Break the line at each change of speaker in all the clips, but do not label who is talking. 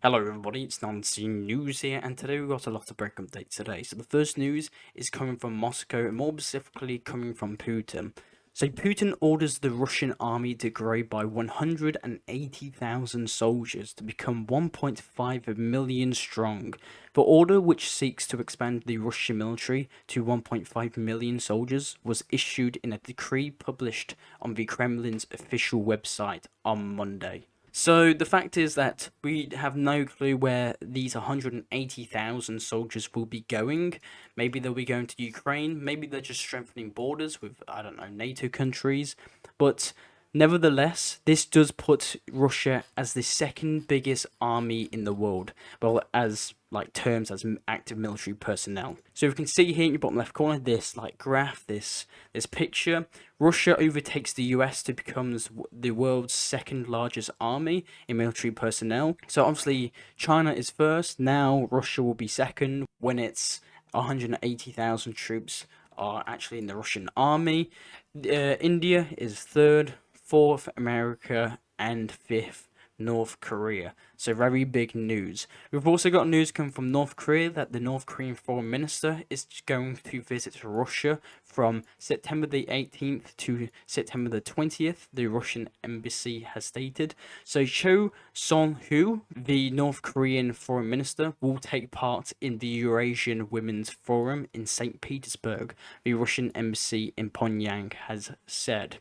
Hello everybody, it's non-scene news here, and today we've got a lot of break updates today. So the first news is coming from Moscow, and more specifically coming from Putin. So Putin orders the Russian army to grow by 180,000 soldiers to become 1.5 million strong. The order, which seeks to expand the Russian military to 1.5 million soldiers, was issued in a decree published on the Kremlin's official website on Monday. So the fact is that we have no clue where these 180,000 soldiers will be going. Maybe they'll be going to Ukraine. Maybe they're just strengthening borders with, I don't know, NATO countries. But nevertheless, this does put Russia as the second biggest army in the world. Well, as terms as active military personnel. So we can see here in your bottom left corner this graph, this picture. Russia overtakes the US to become the world's second largest army in military personnel. So obviously China is first. Now Russia will be second when it's 180,000 troops are actually in the Russian army. India is third, fourth America, and fifth North Korea. So very big news. We've also got news coming from North Korea that the North Korean foreign minister is going to visit Russia from September the 18th to September the 20th, the Russian embassy has stated. So Cho Son-hu, the North Korean foreign minister, will take part in the Eurasian Women's Forum in St. Petersburg, the Russian embassy in Pyongyang has said.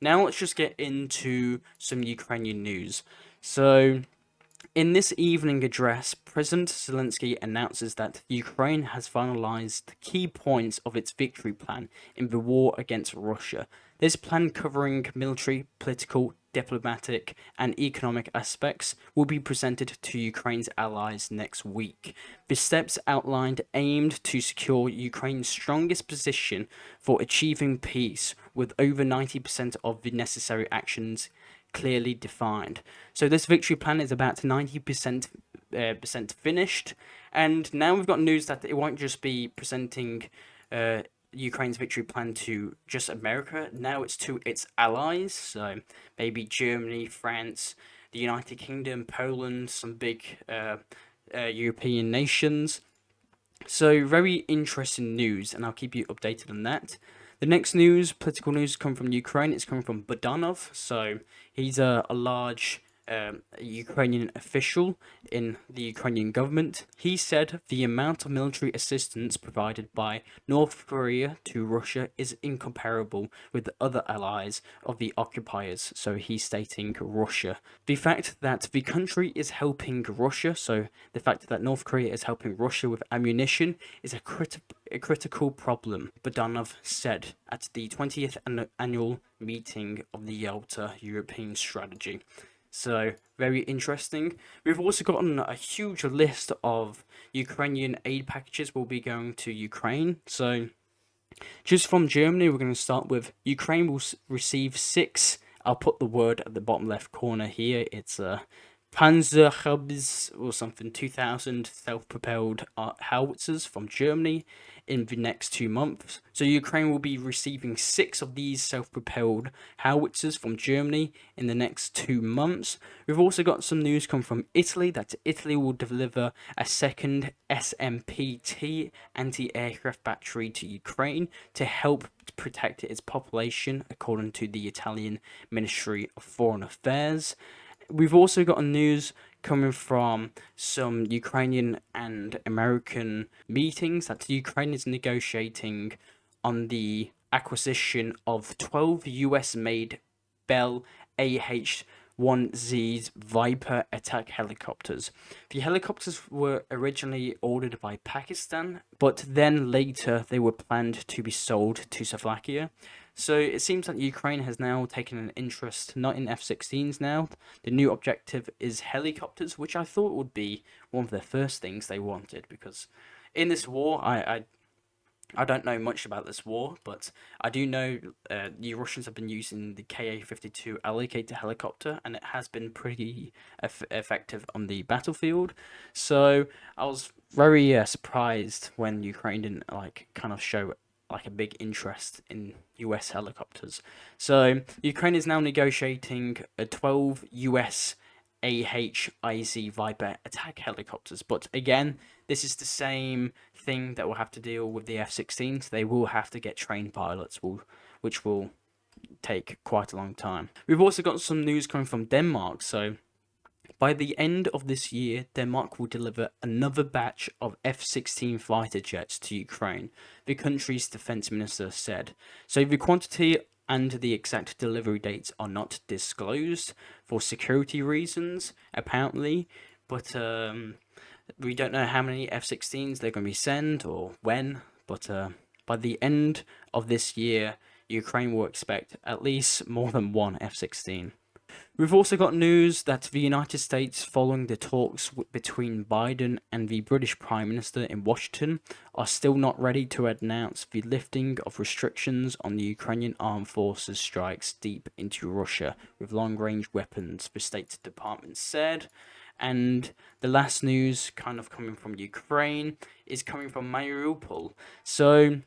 Now let's just get into some Ukrainian news. So, in this evening address, President Zelensky announces that Ukraine has finalized the key points of its victory plan in the war against Russia. This plan, covering military, political, diplomatic, and economic aspects, will be presented to Ukraine's allies next week. The steps outlined aimed to secure Ukraine's strongest position for achieving peace, with over 90% of the necessary actions clearly defined. So this victory plan is about 90% finished, and now we've got news that it won't just be presenting Ukraine's victory plan to just America. Now it's to its allies, so maybe Germany, France, the United Kingdom, Poland, some big European nations. So very interesting news, and I'll keep you updated on that. The next news, political news, come from Ukraine. It's coming from Budanov. So he's a large Ukrainian official in the Ukrainian government. He said the amount of military assistance provided by North Korea to Russia is incomparable with the other allies of the occupiers. So he's stating Russia. The fact that the country is helping Russia, so the fact that North Korea is helping Russia with ammunition, is a critical problem, Budanov said at the 20th annual meeting of the Yalta European Strategy. So, very interesting. We've also gotten a huge list of Ukrainian aid packages will be going to Ukraine. So, just from Germany, we're going to start with Ukraine will receive 6. I'll put the word at the bottom left corner here. It's Panzerhaubitze or something, 2,000 self-propelled howitzers from Germany in the next 2 months. So Ukraine will be receiving 6 of these self-propelled howitzers from Germany in the next 2 months. We've also got some news come from Italy that Italy will deliver a second SMPT anti-aircraft battery to Ukraine to help protect its population, according to the Italian Ministry of Foreign Affairs. We've also got news coming from some Ukrainian and American meetings that Ukraine is negotiating on the acquisition of 12 US-made Bell AH-1Z's Viper attack helicopters. The helicopters were originally ordered by Pakistan, but then later they were planned to be sold to Slovakia. So it seems that Ukraine has now taken an interest not in F-16s now. The new objective is helicopters, which I thought would be one of the first things they wanted, because in this war, I don't know much about this war, but I do know the Russians have been using the Ka-52 alligator helicopter, and it has been pretty effective on the battlefield. So I was very surprised when Ukraine didn't kind of show a big interest in US helicopters. So Ukraine is now negotiating 12 US AHIZ Viper attack helicopters. But again, this is the same thing that will have to deal with the F-16s. They will have to get trained pilots, which will take quite a long time. We've also got some news coming from Denmark. So by the end of this year, Denmark will deliver another batch of F-16 fighter jets to Ukraine, the country's defense minister said. So the quantity and the exact delivery dates are not disclosed for security reasons, apparently, but we don't know how many F-16s they're going to be sent or when, but by the end of this year, Ukraine will expect at least more than one F-16. We've also got news that the United States, following the talks between Biden and the British Prime Minister in Washington, are still not ready to announce the lifting of restrictions on the Ukrainian armed forces strikes deep into Russia with long-range weapons, the State Department said. And the last news, kind of coming from Ukraine, is coming from Mariupol. So,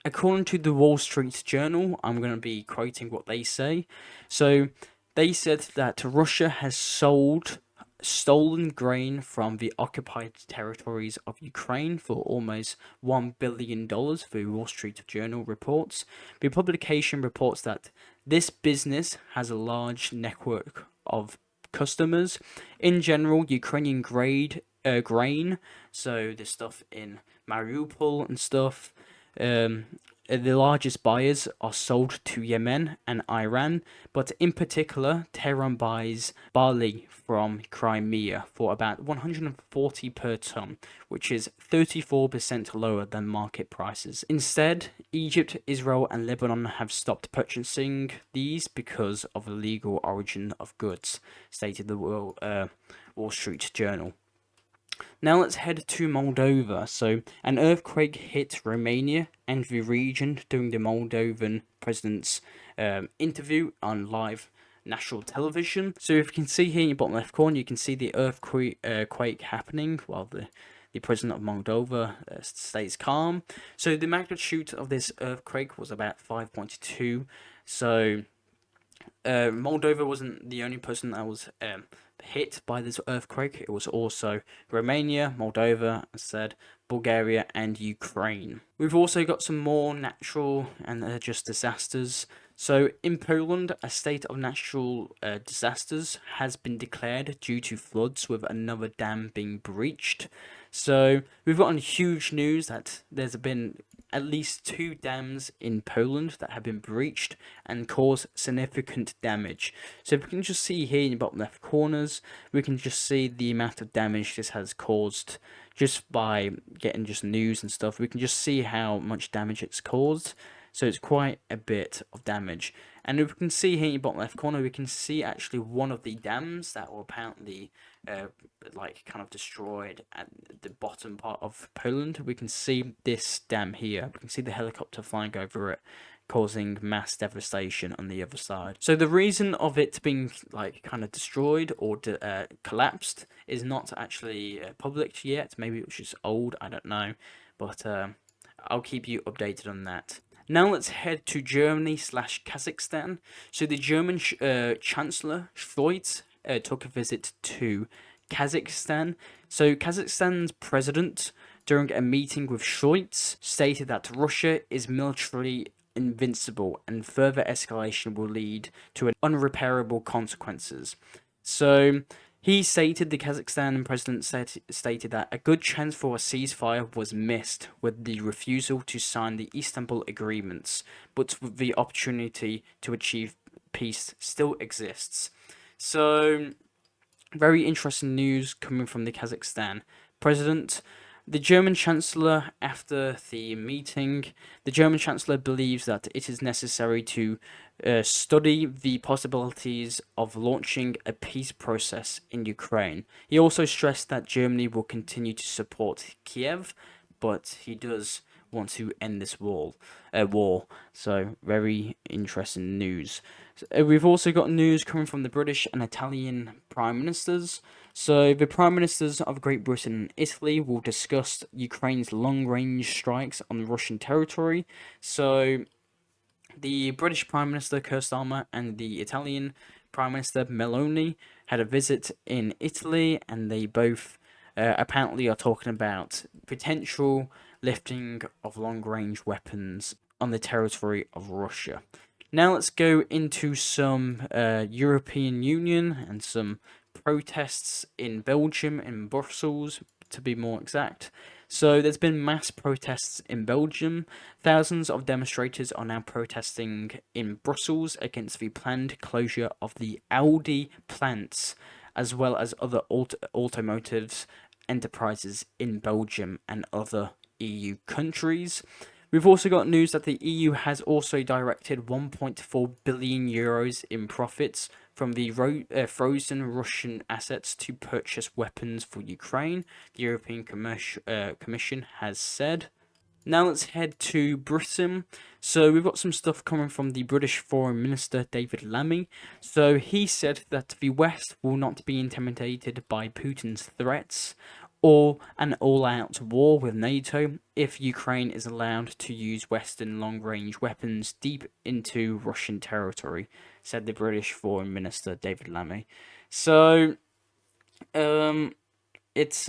according to the Wall Street Journal, I'm going to be quoting what they say. So, they said that Russia has sold stolen grain from the occupied territories of Ukraine for almost $1 billion, the Wall Street Journal reports. The publication reports that this business has a large network of customers. In general, Ukrainian grain, so the stuff in Mariupol and stuff, the largest buyers are sold to Yemen and Iran, but in particular, Tehran buys barley from Crimea for about $140 per ton, which is 34% lower than market prices. Instead, Egypt, Israel, and Lebanon have stopped purchasing these because of the legal origin of goods, stated the Wall Street Journal. Now let's head to Moldova. So, an earthquake hit Romania and the region during the Moldovan president's interview on live national television. So, if you can see here in your bottom left corner, you can see the earthquake happening while the president of Moldova stays calm. So, the magnitude of this earthquake was about 5.2. So, Moldova wasn't the only person that was hit by this earthquake. It was also Romania, Moldova, as said, Bulgaria, and Ukraine. We've also got some more natural and just disasters. So in Poland, a state of natural disasters has been declared due to floods, with another dam being breached. So we've gotten huge news that there's been at least 2 dams in Poland that have been breached and caused significant damage. So if we can just see here in the bottom left corners, we can just see the amount of damage this has caused just by getting just news and stuff. We can just see how much damage it's caused. So it's quite a bit of damage. And if we can see here in the bottom left corner, we can see actually one of the dams that were apparently kind of destroyed at the bottom part of Poland. We can see this dam here. We can see the helicopter flying over it, causing mass devastation on the other side. So the reason of it being kind of destroyed or collapsed is not actually public yet. Maybe it was just old, I don't know, but I'll keep you updated on that. Now let's head to Germany/Kazakhstan. So the German Chancellor Scholz took a visit to Kazakhstan. So Kazakhstan's president, during a meeting with Scholz, stated that Russia is militarily invincible and further escalation will lead to unrepairable consequences. So he stated, the Kazakhstan president stated that a good chance for a ceasefire was missed with the refusal to sign the Istanbul agreements, but the opportunity to achieve peace still exists. So, very interesting news coming from the Kazakhstan president. The German Chancellor, after the meeting, the German Chancellor believes that it is necessary to study the possibilities of launching a peace process in Ukraine. He also stressed that Germany will continue to support Kiev, but he does want to end this war. So, very interesting news. We've also got news coming from the British and Italian Prime Ministers. So, the Prime Ministers of Great Britain and Italy will discuss Ukraine's long-range strikes on Russian territory. So, the British Prime Minister Keir Starmer and the Italian Prime Minister Meloni had a visit in Italy, and they both apparently are talking about potential lifting of long-range weapons on the territory of Russia. Now let's go into some European Union and some protests in Belgium, in Brussels, to be more exact. So there's been mass protests in Belgium. Thousands of demonstrators are now protesting in Brussels against the planned closure of the Audi plants, as well as other automotive enterprises in Belgium and other EU countries. We've also got news that the EU has also directed 1.4 billion euros in profits from the frozen Russian assets to purchase weapons for Ukraine, the European Commission has said. Now let's head to Britain. So we've got some stuff coming from the British Foreign Minister David Lammy. So he said that the West will not be intimidated by Putin's threats or an all-out war with NATO if Ukraine is allowed to use Western long-range weapons deep into Russian territory, said the British Foreign Minister David Lammy. So, it's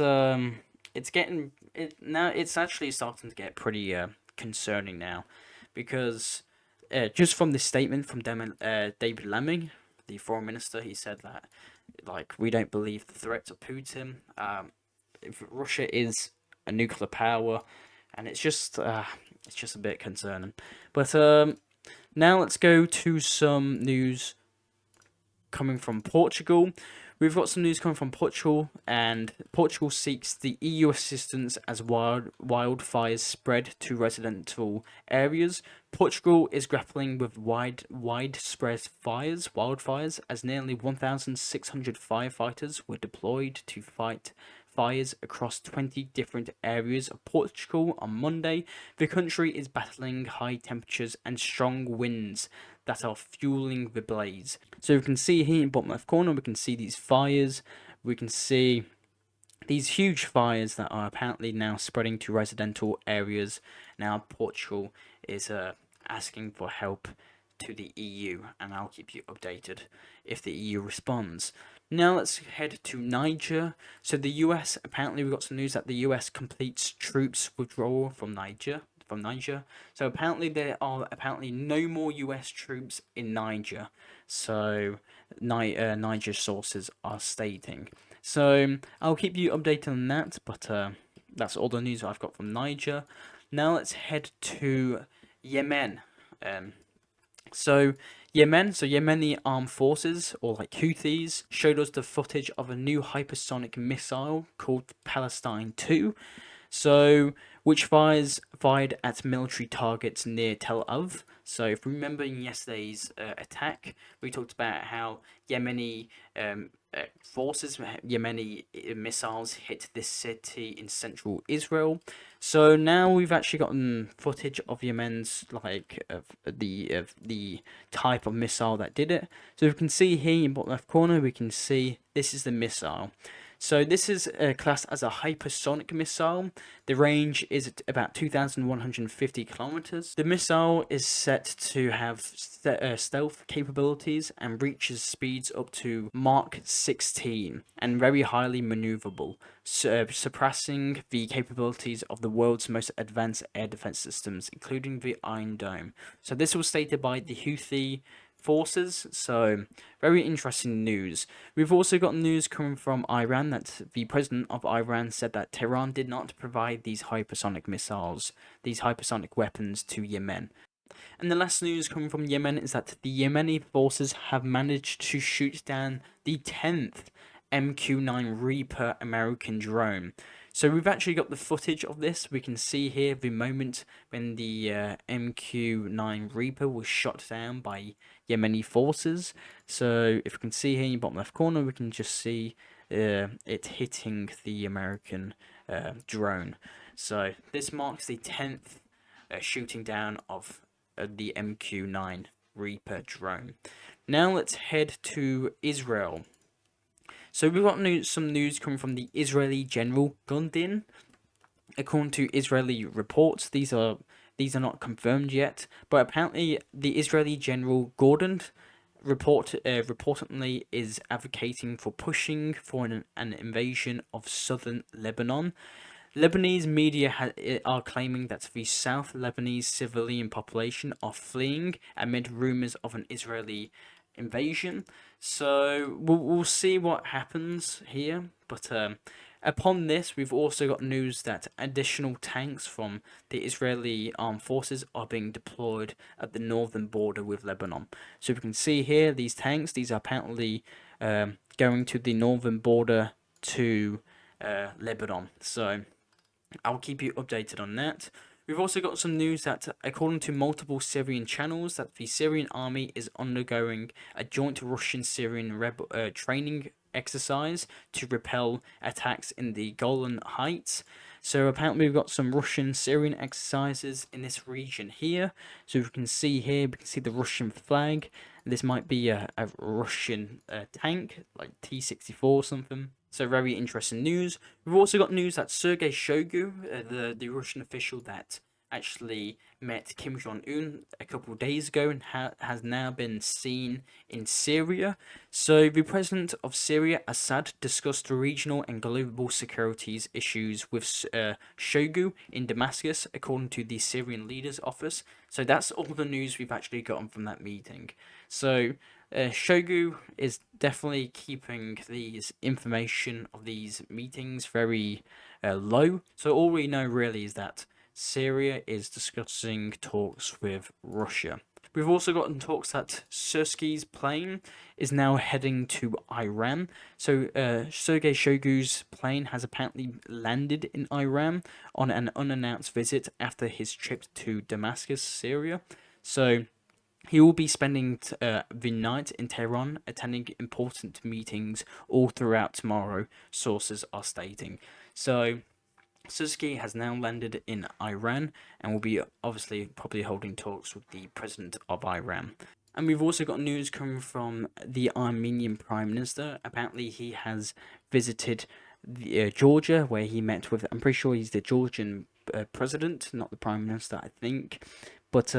getting now. It's actually starting to get pretty concerning now, because just from this statement from David Lammy, the Foreign Minister, he said that we don't believe the threats of Putin. If Russia is a nuclear power, and it's just a bit concerning. But now let's go to some news coming from Portugal. We've got some news coming from Portugal, and Portugal seeks the EU assistance as wildfires spread to residential areas. Portugal is grappling with widespread wildfires, as nearly 1,600 firefighters were deployed to fight fires across 20 different areas of Portugal on Monday. The country is battling high temperatures and strong winds that are fueling the blaze. So we can see here in bottom left corner, we can see these fires. We can see these huge fires that are apparently now spreading to residential areas. Now Portugal is asking for help to the EU, and I'll keep you updated if the EU responds. Now let's head to Niger. So the US, apparently we've got some news that the US completes troops withdrawal from Niger. So apparently there are no more US troops in Niger. So Niger sources are stating. So I'll keep you updated on that, but that's all the news I've got from Niger. Now let's head to Yemen. So Yemeni armed forces, or Houthis, showed us the footage of a new hypersonic missile called Palestine 2. So, which fired at military targets near Tel Aviv. So, if we remember in yesterday's attack, we talked about how Yemeni Yemeni missiles hit this city in central Israel. So now we've actually gotten footage of Yemen's the type of missile that did it. So we can see here in bottom left corner, we can see this is the missile. So this is classed as a hypersonic missile. The range is about 2,150 kilometers. The missile is set to have stealth capabilities and reaches speeds up to Mach 16 and very highly maneuverable, surpassing the capabilities of the world's most advanced air defense systems, including the Iron Dome. So this was stated by the Houthi forces. So very interesting news. We've also got news coming from Iran that the president of Iran said that Tehran did not provide these hypersonic missiles, these hypersonic weapons to Yemen. And the last news coming from Yemen is that the Yemeni forces have managed to shoot down the 10th MQ-9 Reaper American drone. So we've actually got the footage of this. We can see here the moment when the MQ-9 Reaper was shot down by Yemeni forces. So if we can see here in the bottom left corner, we can just see it hitting the American drone. So this marks the 10th shooting down of the MQ-9 Reaper drone. Now let's head to Israel. So we've got some news coming from the Israeli General Gundin. According to Israeli reports, these are not confirmed yet, but apparently the Israeli General Gordon reportedly is advocating for pushing for an invasion of southern Lebanon. Lebanese media are claiming that the South Lebanese civilian population are fleeing amid rumors of an Israeli invasion. So we'll see what happens here. But upon this, we've also got news that additional tanks from the Israeli armed forces are being deployed at the northern border with Lebanon. So we can see here these tanks. These are apparently going to the northern border to Lebanon. So I'll keep you updated on that. We've also got some news that, according to multiple Syrian channels, that the Syrian army is undergoing a joint Russian-Syrian rebel training exercise to repel attacks in the Golan Heights. So apparently we've got some Russian-Syrian exercises in this region here. So we can see here, we can see the Russian flag. This might be a Russian tank, like T-64 or something. So very interesting news. We've also got news that Sergei Shoigu, the Russian official that actually met Kim Jong-un a couple of days ago and has now been seen in Syria. So the president of Syria, Assad, discussed regional and global securities issues with Shoigu in Damascus, according to the Syrian leader's office. So that's all the news we've actually gotten from that meeting. So Shoigu is definitely keeping these information of these meetings very low. So all we know really is that Syria is discussing talks with Russia. We've also gotten talks that Sirski's plane is now heading to Iran. So Sergei Shoigu's plane has apparently landed in Iran on an unannounced visit after his trip to Damascus, Syria. So he will be spending the night in Tehran, attending important meetings all throughout tomorrow, sources are stating. So Suzuki has now landed in Iran and will be obviously probably holding talks with the president of Iran. And we've also got news coming from the Armenian Prime Minister. Apparently he has visited Georgia, where he met with, I'm pretty sure he's the Georgian president, not the Prime Minister, I think. But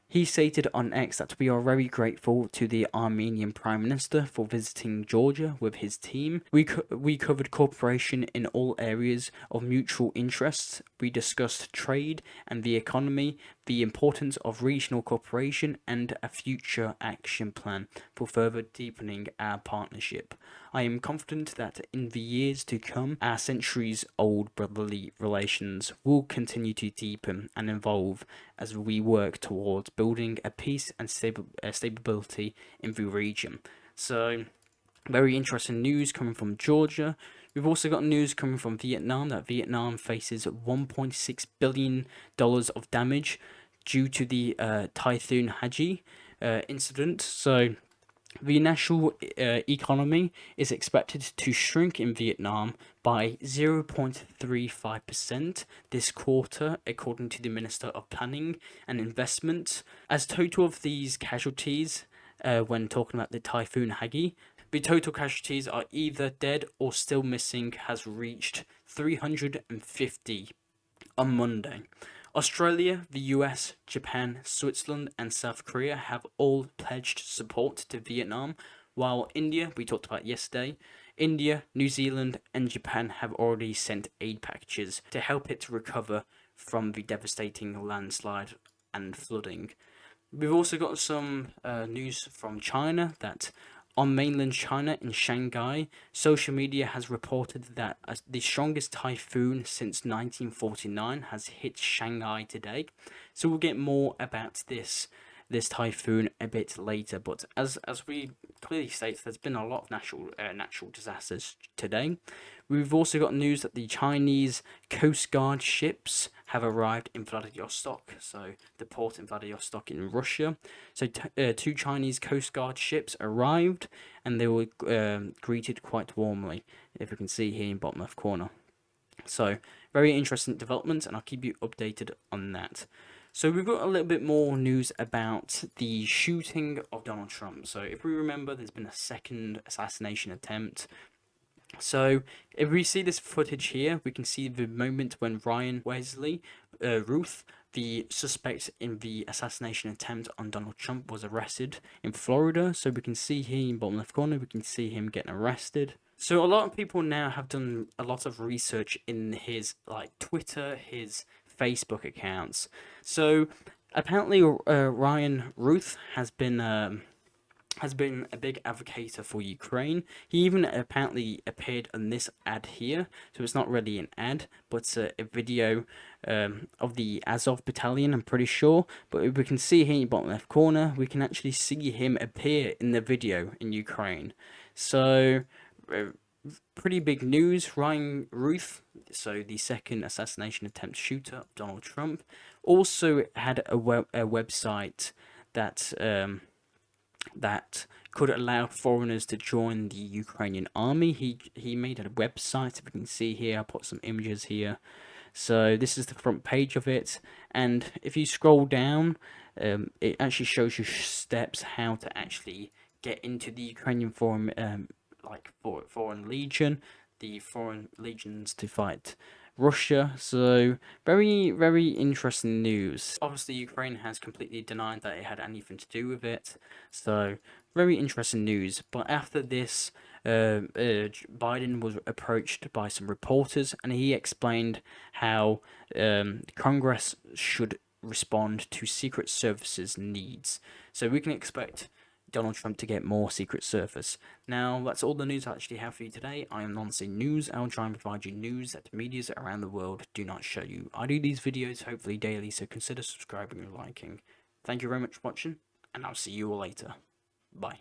he stated on X that we are very grateful to the Armenian Prime Minister for visiting Georgia with his team. We covered cooperation in all areas of mutual interests. We discussed trade and the economy, the importance of regional cooperation, and a future action plan for further deepening our partnership. I am confident that in the years to come, our centuries-old brotherly relations will continue to deepen and evolve as we work towards building a peace and stability in the region. So, very interesting news coming from Georgia. We've also got news coming from Vietnam that Vietnam faces $1.6 billion of damage due to the Typhoon Hagee incident. So the national economy is expected to shrink in Vietnam by 0.35% this quarter, according to the Minister of Planning and Investment. As total of these casualties, when talking about the Typhoon Hagee, the total casualties are either dead or still missing, has reached 350 on Monday. Australia, the US, Japan, Switzerland, and South Korea have all pledged support to Vietnam, while India, we talked about yesterday, India, New Zealand, and Japan have already sent aid packages to help it recover from the devastating landslide and flooding. We've also got some news from China that on mainland China in Shanghai, social media has reported that the strongest typhoon since 1949 has hit Shanghai today. So we'll get more about this typhoon a bit later. But as we clearly state, there's been a lot of natural disasters today. We've also got news that the Chinese Coast Guard ships have arrived in Vladivostok, so the port in Vladivostok in Russia. So two Chinese Coast Guard ships arrived, and they were greeted quite warmly, if you can see here in bottom left corner. So very interesting development, and I'll keep you updated on that. So we've got a little bit more news about the shooting of Donald Trump. So if we remember, there's been a second assassination attempt. So if we see this footage here, we can see the moment when Ryan Wesley Ruth the suspect in the assassination attempt on Donald Trump was arrested in Florida. So we can see here in bottom left corner, we can see him getting arrested. So a lot of people now have done a lot of research in his like Twitter, his Facebook accounts. So apparently, Ryan Ruth has been a big advocate for Ukraine. He even apparently appeared on this ad here, so it's not really an ad, but it's a video of the Azov battalion, I'm pretty sure. But if we can see here in the bottom left corner, we can actually see him appear in the video in Ukraine. So, pretty big news. Ryan Ruth, so the second assassination attempt shooter of Donald Trump, also had a website that that could allow foreigners to join the Ukrainian army. He made a website. If you can see here, I put some images here. So this is the front page of it, and if you scroll down, it actually shows you steps how to actually get into the Ukrainian foreign foreign legion, the foreign legions to fight Russia. So very interesting news. Obviously, Ukraine has completely denied that it had anything to do with it. So very interesting news. But after this, Biden was approached by some reporters, and he explained how Congress should respond to Secret Service's needs. So we can expect Donald Trump to get more Secret Service. Now, that's all the news I actually have for you today. I am Nonsense News. I'll try and provide you news that the medias around the world do not show you. I do these videos hopefully daily, so consider subscribing and liking. Thank you very much for watching, and I'll see you all later. Bye.